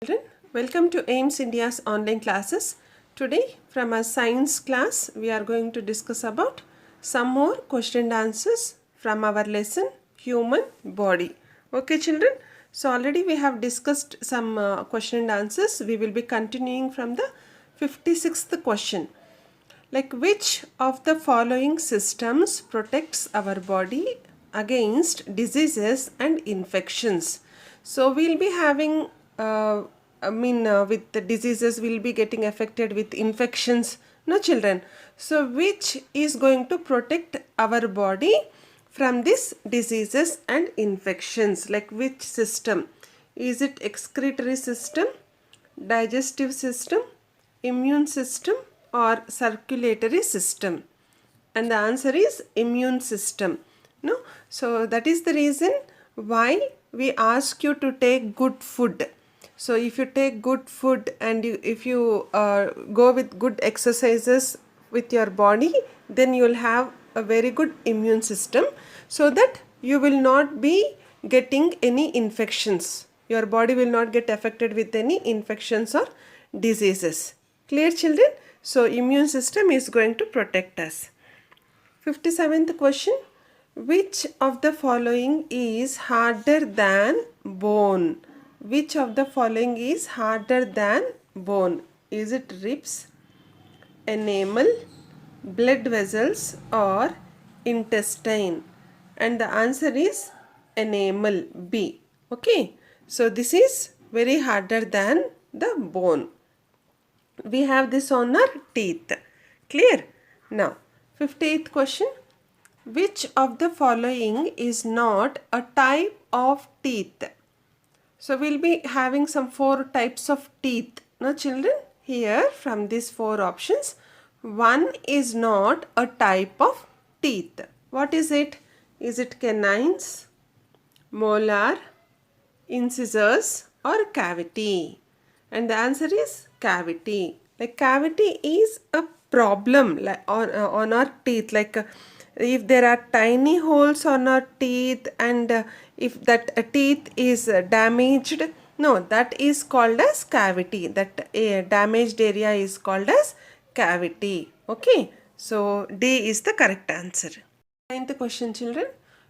Children, welcome to aimsindia's online classes. Today from our science class we are going to discuss about some more question and answers from our lesson human body. Okay children, so already we have discussed some question and answers. We will be continuing from the 56th question. Like, which of the following systems protects our body against diseases and infections? So we'll be having with the diseases we'll be getting affected with infections, no children. So which is going to protect our body from these diseases and infections? Like, which system? Is it excretory system, digestive system, immune system, or circulatory system? And the answer is immune system. No, so that is the reason why we ask you to take good food. So if you take good food and if you go with good exercises with your body, then you will have a very good immune system, so that you will not be getting any infections. Your body will not get affected with any infections or diseases. Clear children? So immune system is going to protect us. 57th question. Which of the following is harder than bone? Which of the following is harder than bone? Is it ribs, enamel, blood vessels, or intestine? And the answer is enamel, B. Okay, so this is very harder than the bone. We have this on our teeth. Clear? Now 58th question. Which of the following is not a type of teeth? So we'll be having some 4 types of teeth. Now children, here from these 4 options, one is not a type of teeth. What is it? Is it canines, molar, incisors, or cavity? And the answer is cavity. Like, cavity is a problem like on our teeth. Like if there are tiny holes on our teeth, and if that teeth is damaged, no, that is called as cavity. That damaged area is called as cavity. Okay, so D is the correct answer. 9th question children.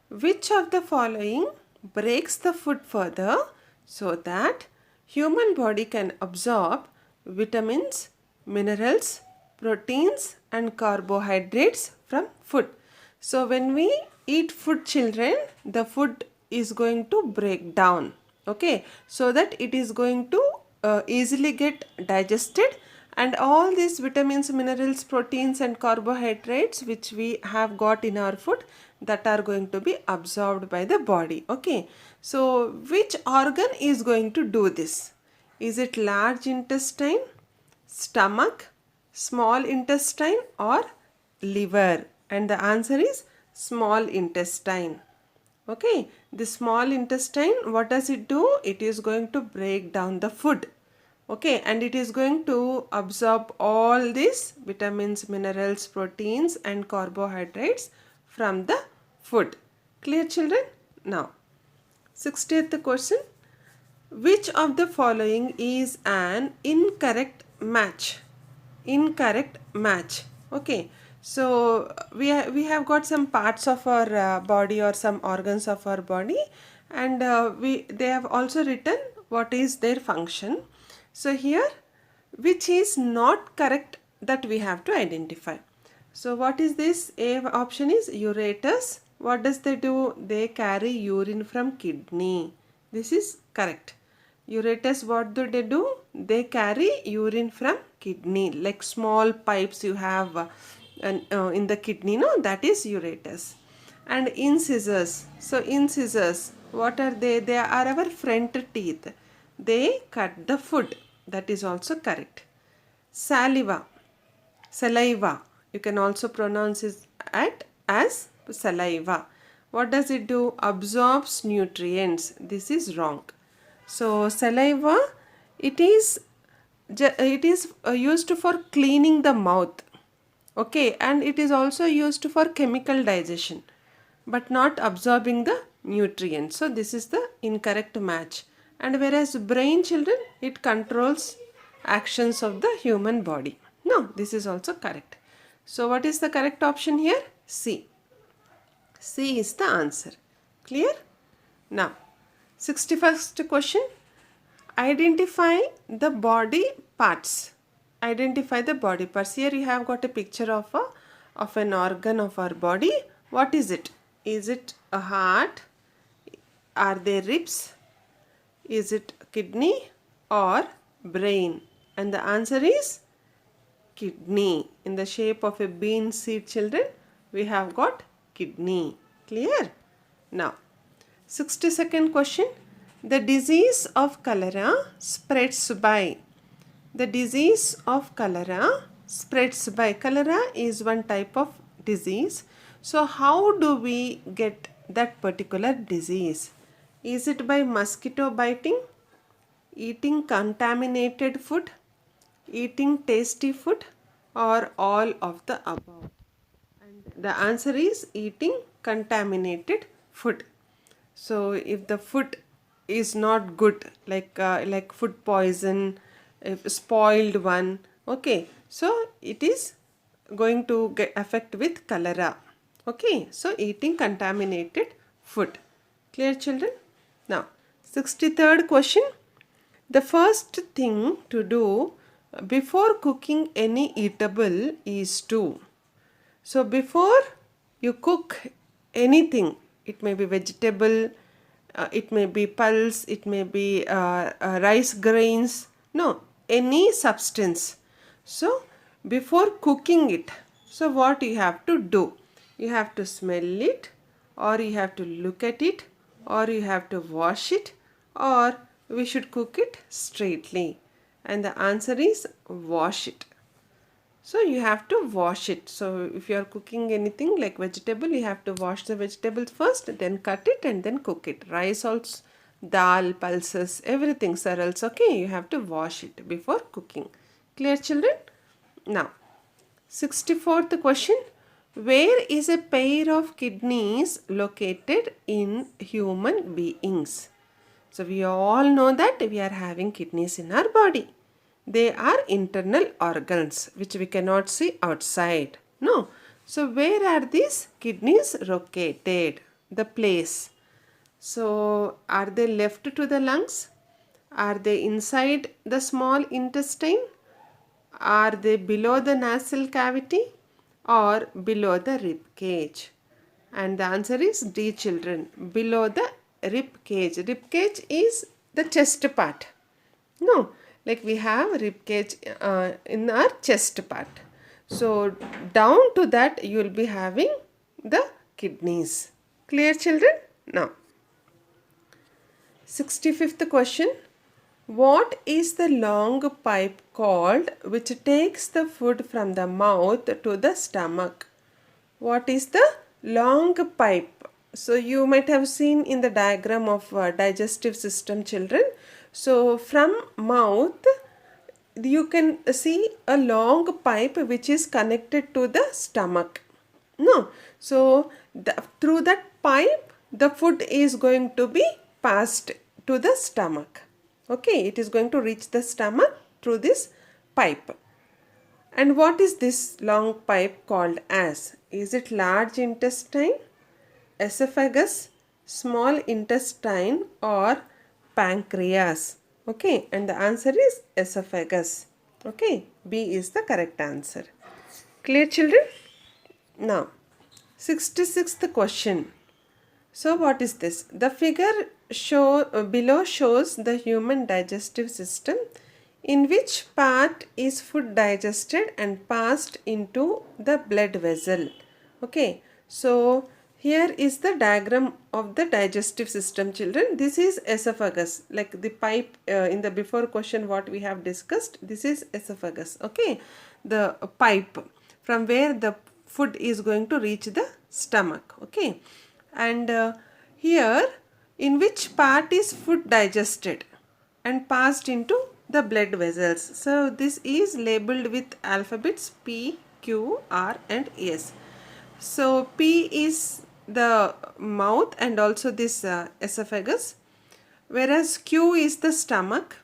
Which of the following breaks the food further so that human body can absorb vitamins, minerals, proteins, and carbohydrates from food? So when we eat food children, the food is going to break down, okay, so that it is going to easily get digested, and all these vitamins, minerals, proteins, and carbohydrates which we have got in our food, that are going to be absorbed by the body. Okay, so which organ is going to do this? Is it large intestine, stomach, small intestine, or liver? And the answer is small intestine. Okay, the small intestine, what does it do? It is going to break down the food. Okay, and it is going to absorb all these vitamins, minerals, proteins, and carbohydrates from the food. Clear children? Now 60th question. Which of the following is an incorrect match? Incorrect match. Okay, so we have got some parts of our body, or some organs of our body, and they have also written what is their function. So here, which is not correct, that we have to identify. So what is this? A option is ureters. What does they do? They carry urine from kidney. This is correct. Ureters, what do they do? They carry urine from kidney, like small pipes you have in the kidney, no, that is ureters. And incisors. So incisors, what are they? They are our front teeth. They cut the food. That is also correct. Saliva, you can also pronounce it as saliva. What does it do? Absorbs nutrients. This is wrong. So saliva, it is used for cleaning the mouth. Okay, and it is also used for chemical digestion, but not absorbing the nutrients. So this is the incorrect match. And whereas brain, children, it controls actions of the human body. No, this is also correct. So what is the correct option here? C. C is the answer. Clear? Now, 61st question. Identify the body parts. Identify the body parts. Here you have got a picture of an organ of our body. What is it? Is it a heart? Are they ribs? Is it kidney or brain? And the answer is kidney. In the shape of a bean seed, children, we have got kidney. Clear? Now, 62nd question. The disease of cholera spreads by. The disease of cholera spreads by. Cholera is one type of disease. So how do we get that particular disease? Is it by mosquito biting, eating contaminated food, eating tasty food, or all of the above? And the answer is eating contaminated food. So if the food is not good, like food poison, if spoiled one, okay, so it is going to get affect with cholera. Okay, so eating contaminated food. Clear, children? Now, 63rd question. The first thing to do before cooking any eatable is to. So before you cook anything, it may be vegetable, it may be pulse, it may be rice grains, no, any substance. So before cooking it, so what you have to do? You have to smell it, or you have to look at it, or you have to wash it, or we should cook it straightly. And the answer is wash it. So you have to wash it. So if you are cooking anything like vegetable, you have to wash the vegetables first, then cut it and then cook it. Rice also, dal, pulses, everything, cereals, okay, you have to wash it before cooking. Clear, children? Now, 64th question. Where is a pair of kidneys located in human beings? So we all know that we are having kidneys in our body. They are internal organs which we cannot see outside. No. So where are these kidneys located? The place. So are they left to the lungs? Are they inside the small intestine? Are they below the nasal cavity or below the rib cage? And the answer is D, children. Below the rib cage. Rib cage is the chest part. No, like we have rib cage in our chest part. So down to that you will be having the kidneys. Clear, children? Now, 65th question. What is the long pipe called which takes the food from the mouth to the stomach? What is the long pipe? So you might have seen in the diagram of digestive system, children. So from mouth you can see a long pipe which is connected to the stomach. No. So through that pipe the food is going to be passed to the stomach. Okay, it is going to reach the stomach through this pipe. And what is this long pipe called as? Is it large intestine, esophagus, small intestine, or pancreas? Okay, and the answer is esophagus. Okay, B is the correct answer. Clear, children? Now, 66th question. So what is this? The figure below shows the human digestive system, in which part is food digested and passed into the blood vessel. Okay, so here is the diagram of the digestive system, children. This is esophagus, like the pipe in the before question what we have discussed. This is esophagus. Okay, the pipe from where the food is going to reach the stomach. Okay, and here in which part is food digested and passed into the blood vessels. So this is labeled with alphabets P, Q, R and S. So P is the mouth and also this esophagus. whereas Q is the stomach.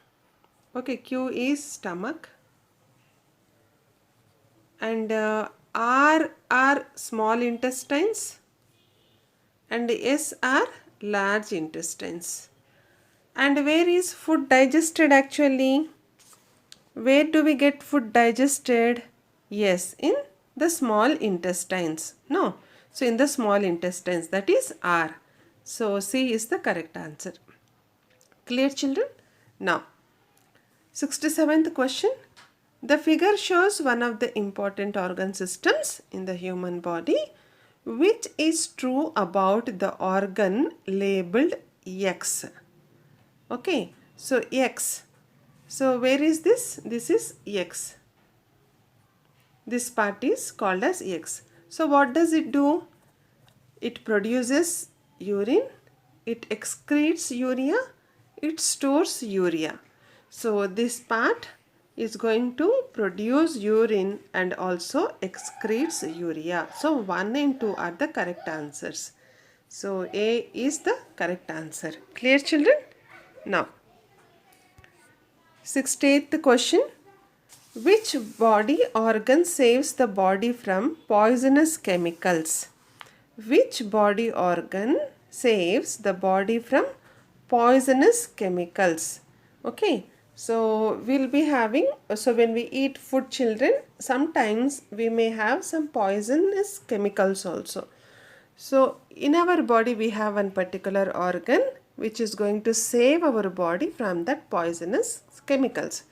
Okay, Q is stomach, and R are small intestines, and S are large intestines. And where is food digested actually? Where do we get food digested? Yes, in the small intestines. No, so in the small intestines, that is R. So C is the correct answer. Clear, children? Now, 67th question. The figure shows one of the important organ systems in the human body. Which is true about the organ labeled X? Okay, so X. So where is this? This is X. This part is called as X. So what does it do? It produces urine, it excretes urea, it stores urea. So this part is going to produce urine and also excretes urea. So 1 and 2 are the correct answers. So A is the correct answer. Clear, children? Now, 68th question. Which body organ saves the body from poisonous chemicals? Which body organ saves the body from poisonous chemicals? Okay, so we'll be having, so when we eat food, children, sometimes we may have some poisonous chemicals also. So in our body we have one particular organ which is going to save our body from that poisonous chemicals.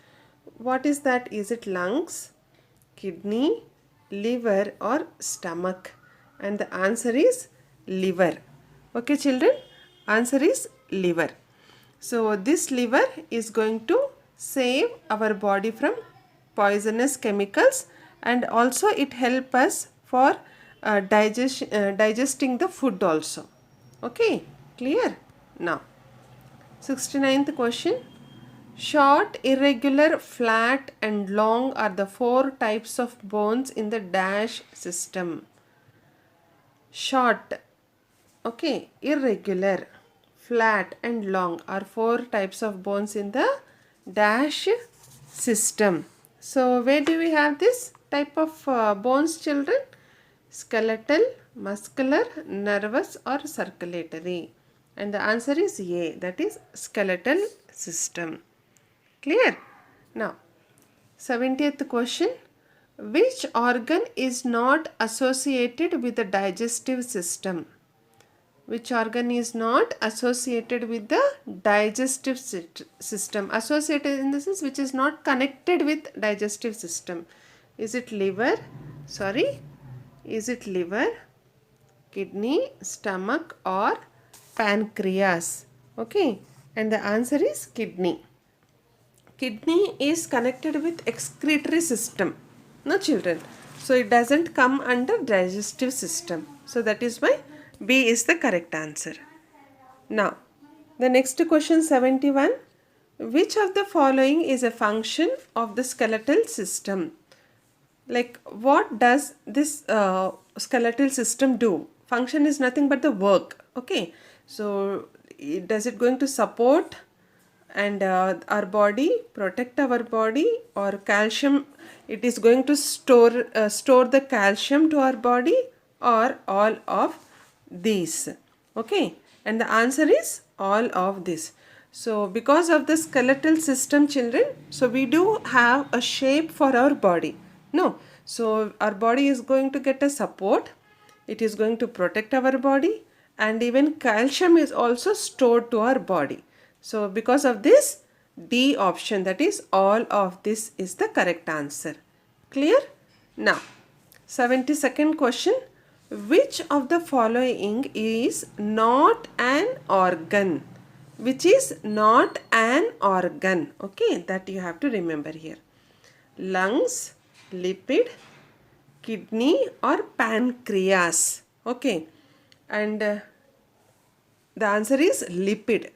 What is that? Is it lungs, kidney, liver or stomach? And the answer is liver. Okay, children, answer is liver. So this liver is going to save our body from poisonous chemicals, and also it helps us for digesting the food also. Okay, clear? Now, 69th question. Short, irregular, flat and long are the 4 types of bones in the dash system. Short, okay, irregular, flat and long are 4 types of bones in the dash system. So where do we have this type of bones, children? Skeletal, muscular, nervous or circulatory. And the answer is A, that is skeletal system. Clear? Now, 70th question. Which organ is not associated with the digestive system? Which organ is not associated with the digestive system? Associated in the sense which is not connected with digestive system. Is it liver? Sorry. Is it liver, kidney, stomach or pancreas? Okay. And the answer is kidney. Kidney is connected with excretory system. No, children. So it doesn't come under digestive system. So that is why B is the correct answer. Now, the next question 71. Which of the following is a function of the skeletal system? Like what does this skeletal system do? Function is nothing but the work. Okay. So does it going to support and our body, protect our body, or calcium, it is going to store the calcium to our body, or all of these? Okay, and the answer is all of this. So because of the skeletal system, children, so we do have a shape for our body. No, so our body is going to get a support, it is going to protect our body, and even calcium is also stored to our body. So because of this, D option, that is all of this, is the correct answer. Clear? Now, 72nd question. Which of the following is not an organ? Which is not an organ? Okay, that you have to remember here. Lungs, lipid, kidney or pancreas. Okay, and the answer is lipid.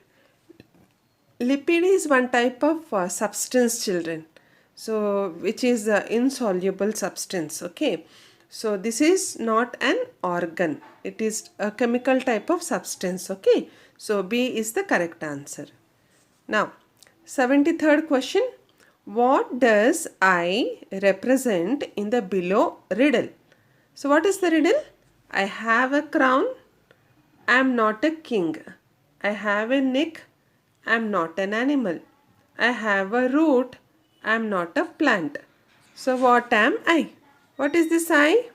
Lipid is one type of substance, children. So which is insoluble substance. Okay, so this is not an organ, it is a chemical type of substance. Okay, so B is the correct answer. Now, 73rd question. What does I represent in the below riddle? So what is the riddle? I have a crown. I am not a king. I have a neck. I am not an animal. I have a root. I am not a plant. So what am I? What is this I?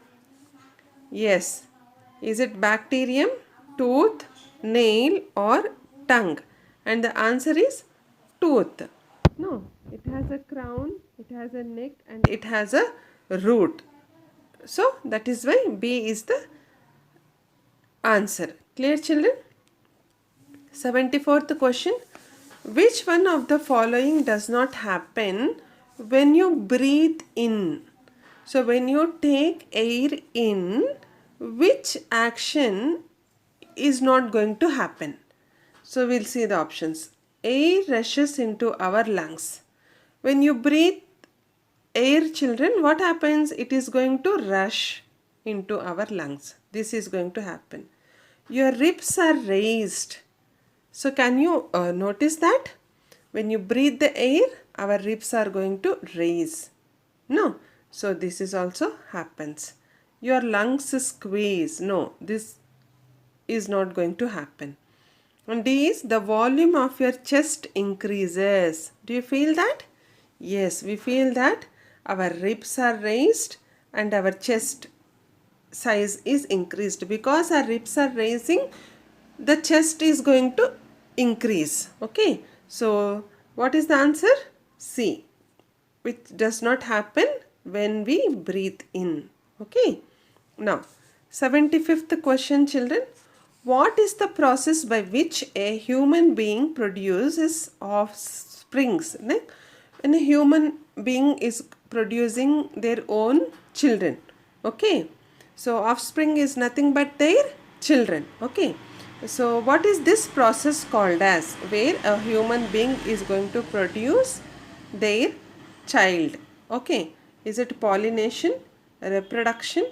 Yes. Is it bacterium, tooth, nail or tongue? And the answer is tooth. No, it has a crown, it has a neck and it has a root. So that is why B is the answer. Clear, children? 74th question. Which one of the following does not happen when you breathe in? So when you take air in, which action is not going to happen? So we'll see the options. Air rushes into our lungs. When you breathe air, children, what happens? It is going to rush into our lungs. This is going to happen. Your ribs are raised. So can you notice that? When you breathe the air, our ribs are going to raise. No. So this is also happens. Your lungs squeeze. No, this is not going to happen. And D is the volume of your chest increases. Do you feel that? Yes, we feel that our ribs are raised and our chest size is increased. Because our ribs are raising, the chest is going to increase. Okay. So what is the answer? C, which does not happen when we breathe in. Okay. Now, 75th question, children. What is the process by which a human being produces offsprings? When a human being is producing their own children. Okay. So offspring is nothing but their children. Okay. So what is this process called as, where a human being is going to produce their child? Okay. Is it pollination, reproduction,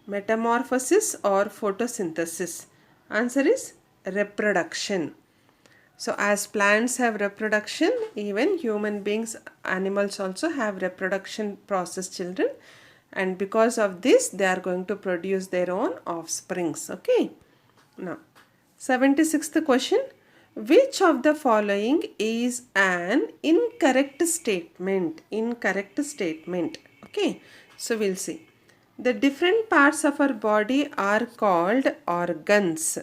metamorphosis or photosynthesis? Answer is reproduction. So as plants have reproduction, even human beings, animals also have reproduction process, children. And because of this, they are going to produce their own offsprings. Okay. Now, 76th question. Which of the following is an incorrect statement? Incorrect statement. Okay. So we'll see. The different parts of our body are called organs.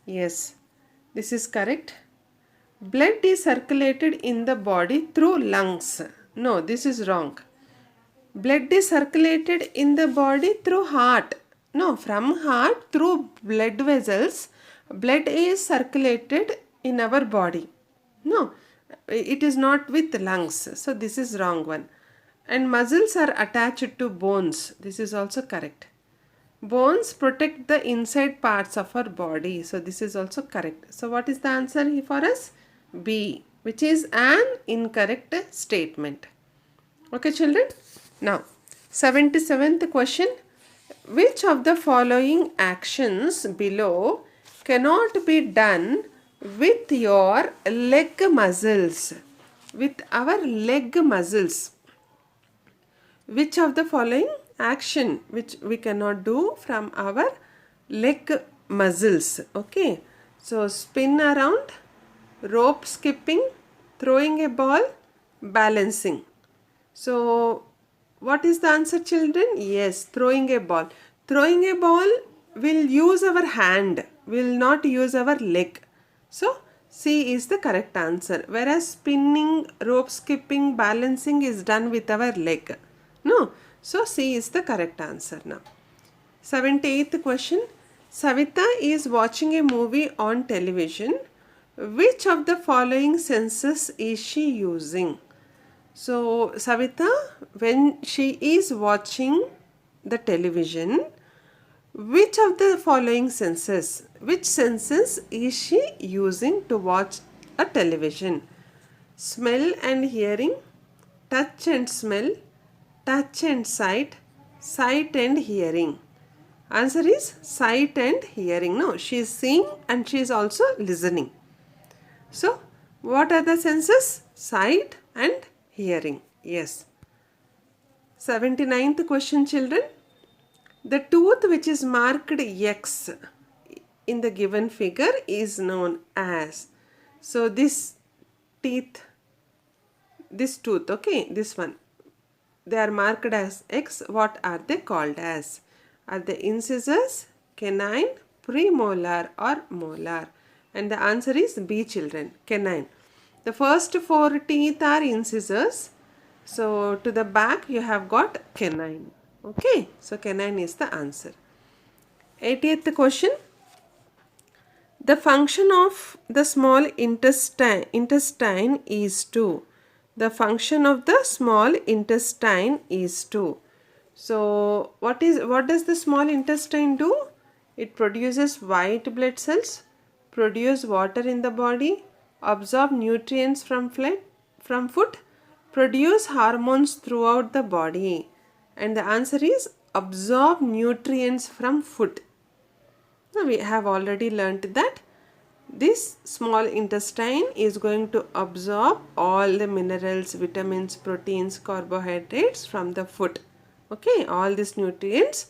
Yes, this is correct. Blood is circulated in the body through lungs. No, this is wrong. Blood is circulated in the body through heart. No, from heart through blood vessels, blood is circulated in our body. No, it is not with lungs. So this is wrong one. And muscles are attached to bones. This is also correct. Bones protect the inside parts of our body. So this is also correct. So what is the answer here for us? B, which is an incorrect statement. Okay, children. Now, 77th question. Which of the following actions below cannot be done with your leg muscles? With our leg muscles. Which of the following action which we cannot do from our leg muscles? Okay. So spin around, rope skipping, throwing a ball, balancing. So what is the answer, children? Yes, throwing a ball. Throwing a ball will use our hand, will not use our leg. So C is the correct answer. Whereas spinning, rope skipping, balancing is done with our leg. No. So C is the correct answer now. 78th question. Savita is watching a movie on television. Which of the following senses is she using? So Savita, when she is watching the television, which of the following senses, which senses is she using to watch a television? Smell and hearing, touch and smell, touch and sight, sight and hearing. Answer is sight and hearing. No, she is seeing and she is also listening. So What are the senses? Sight and hearing. Yes. 79th question, children. The tooth which is marked X in the given figure is known as. So this teeth, this tooth, okay, this one, they are marked as X. What are they called as? Are they incisors, canine, premolar or molar? And the answer is B, children, canine. The first four teeth are incisors. So to the back you have got canine. Okay, so canine is the answer. 80th question. The function of the small intestine is to. The function of the small intestine is to. So what does the small intestine do? It produces white blood cells, produce water in the body, absorb nutrients from food, produce hormones throughout the body. And the answer is absorb nutrients from food. Now we have already learnt that this small intestine is going to absorb all the minerals, vitamins, proteins, carbohydrates from the food. Okay, all these nutrients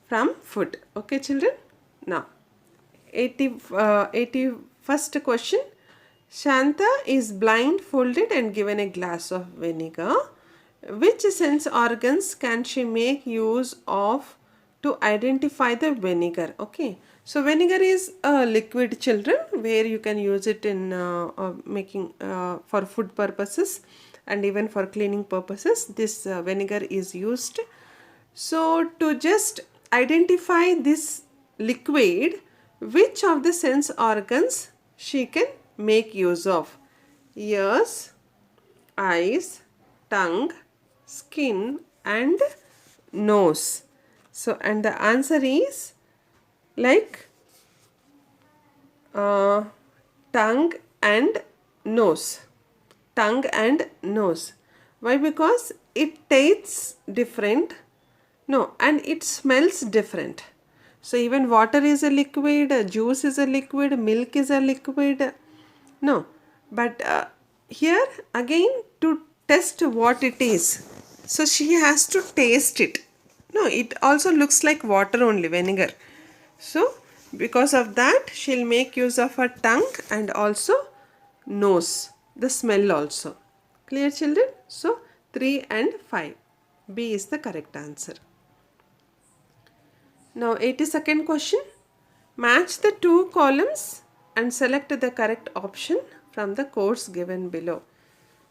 from food. Okay, children. Now, 81st question. Shanta is blindfolded and given a glass of vinegar. Which sense organs can she make use of to identify the vinegar? Okay, so vinegar is a liquid, children, where you can use it in making for food purposes and even for cleaning purposes. This vinegar is used. So to just identify this liquid, which of the sense organs she can make use of? Ears, eyes, tongue, skin and nose. So and the answer is like tongue and nose. Tongue and nose. Why? Because it tastes different. No, and it smells different. So even water is a liquid, juice is a liquid, milk is a liquid. No, but here again to test what it is. So she has to taste it. No, it also looks like water only, vinegar. So because of that she'll make use of her tongue and also nose, the smell also. Clear, children? So 3 and 5. B is the correct answer. Now 82nd question. Match the two columns and select the correct option from the course given below.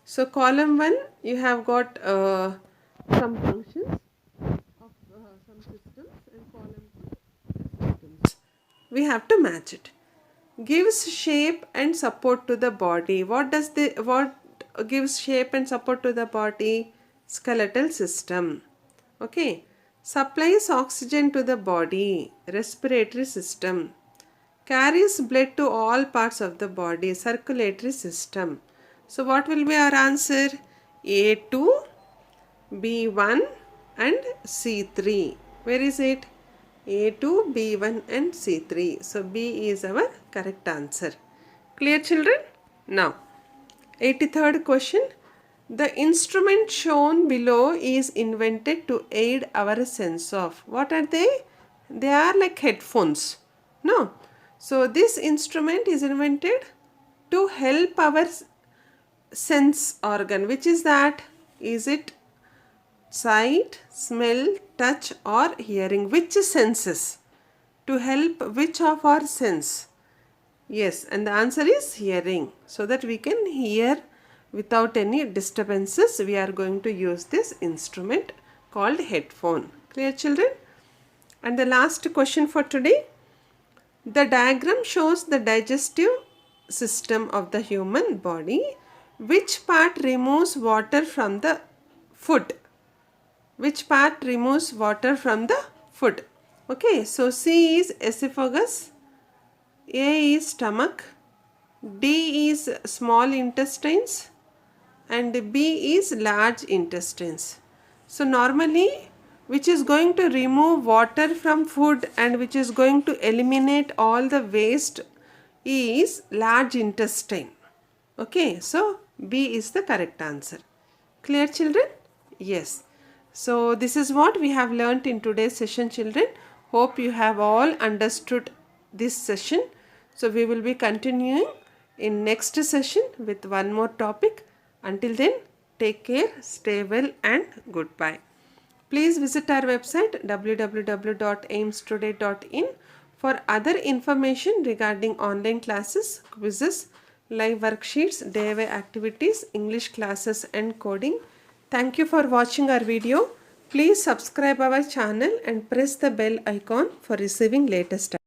So column 1 you have got some functions of some systems, and column 2 systems. We have to match it. Gives shape and support to the body. What gives shape and support to the body? Skeletal system. Okay. Supplies oxygen to the body. Respiratory system. Carries blood to all parts of the body. Circulatory system. So what will be our answer? A2, B1 and C3. Where is it? A2, B1 and C3. So B is our correct answer. Clear, children? Now, 83rd question. The instrument shown below is invented to aid our sense of. What are they? They are like headphones. No. So this instrument is invented to help our sense organ. Which is that? Is it sight, smell, touch or hearing? Which senses? To help which of our sense? Yes, and the answer is hearing. So that we can hear without any disturbances, we are going to use this instrument called headphone. Clear, children? And the last question for today. The diagram shows the digestive system of the human body. Which part removes water from the food? Which part removes water from the food? Okay, so C is esophagus, A is stomach, D is small intestines and B is large intestines. So normally which is going to remove water from food and which is going to eliminate all the waste is large intestine. Okay, so B is the correct answer. Clear, children? Yes. So this is what we have learnt in today's session, children. Hope you have all understood this session. So we will be continuing in next session with one more topic. Until then, take care, stay well and goodbye. Please visit our website www.aimstoday.in for other information regarding online classes, quizzes, live worksheets, day-away activities, English classes and coding. Thank you for watching our video. Please subscribe our channel and press the bell icon for receiving latest